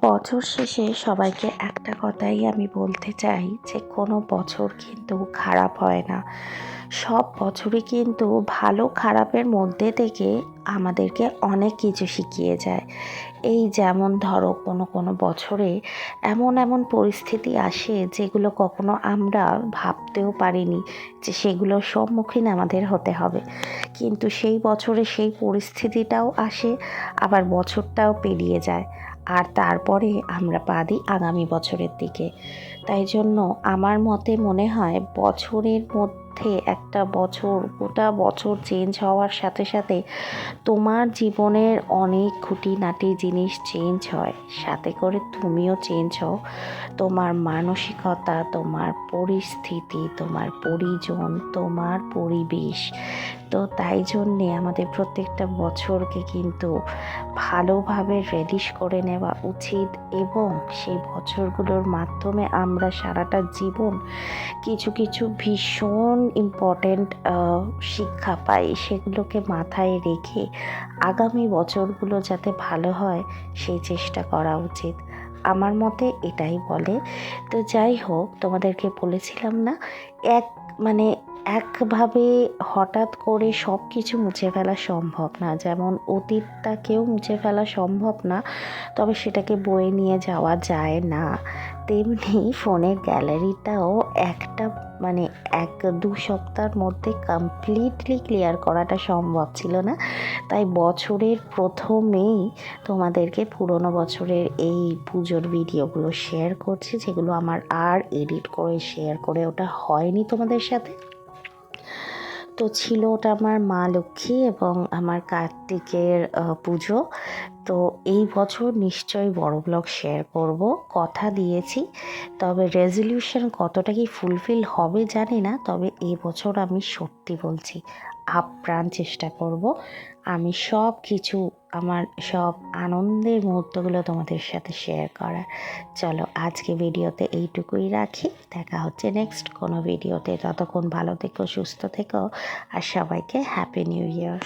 বছর শেষে সবাইকে একটা কথাই আমি বলতে চাই যে কোনো বছর কিন্তু খারাপ হয় না। সব বছরই কিন্তু ভালো খারাপের মধ্যে থেকে আমাদেরকে অনেক কিছু শিখিয়ে যায়। এই যেমন ধরো কোনো বছরে এমন এমন পরিস্থিতি আসে যেগুলো কখনো আমরা ভাবতেও পারিনি যে সেগুলোর সম্মুখীন আমাদের হতে হবে, কিন্তু সেই বছরে সেই পরিস্থিতিটাও আসে, আবার বছরটাও পেরিয়ে যায়, আর তারপরে আমরা পা দিই আগামী বছরের দিকে। তাই জন্য আমার মতে মনে হয় বছরের মধ্যে একটা বছর, গোটা বছর চেঞ্জ হওয়ার সাথে সাথে তোমার জীবনের অনেক খুঁটিনাটি জিনিস চেঞ্জ হয়, সাথে করে তুমিও চেঞ্জ হও। তোমার মানসিকতা, তোমার পরিস্থিতি, তোমার পরিজন, তোমার পরিবেশ। তো তাই জন্যে আমাদের প্রত্যেকটা বছরকে কিন্তু ভালোভাবে রেডিশ করে নেওয়া উচিত, এবং সেই বছরগুলোর মাধ্যমে আমরা সারাটা জীবন কিছু কিছু ভীষণ ইম্পর্ট্যান্ট শিক্ষা পাই। সেগুলোকে মাথায় রেখে আগামী বছরগুলো যাতে ভালো হয় সেই চেষ্টা করা উচিত। আমার মতে এটাই বলে। তো যাই হোক, তোমাদেরকে বলেছিলাম না, এক মানে একভাবে হঠাৎ করে সব কিছু মুছে ফেলা সম্ভব না। যেমন অতীতটাকেও মুছে ফেলা সম্ভব না, তবে সেটাকে বয়ে নিয়ে যাওয়া যায় না, তেমনি ফোনের গ্যালারিটাও একটা মানে 1-2 সপ্তাহের মধ্যে কমপ্লিটলি ক্লিয়ার করাটা সম্ভব ছিল না। তাই বছরের প্রথমেই তোমাদেরকে পুরনো বছরের এই পুজোর ভিডিওগুলো শেয়ার করছি, যেগুলো আমার আর এডিট করে শেয়ার করে ওটা হয়নি তোমাদের সাথে। তো ছিল ওটা আমার মা লক্ষ্মী এবং আমার কার্তিকের পুজো। তো এই বছর নিশ্চয়ই বড় ব্লগ শেয়ার করব, কথা দিয়েছি। তবে রেজলিউশন কতটা কি ফুলফিল হবে জানি না, তবে এই বছর আমি সত্যি বলছি আপ্রাণ চেষ্টা করব আমি সব কিছু, আমার সব আনন্দের মুহূর্তগুলো তোমাদের সাথে শেয়ার করার। চলো আজকে ভিডিওতে এইটুকুই রাখি, দেখা হচ্ছে নেক্সট কোনো ভিডিওতে। ততক্ষণ ভালো থেকো, সুস্থ থেকো, আর সবাইকে হ্যাপি নিউ ইয়ার।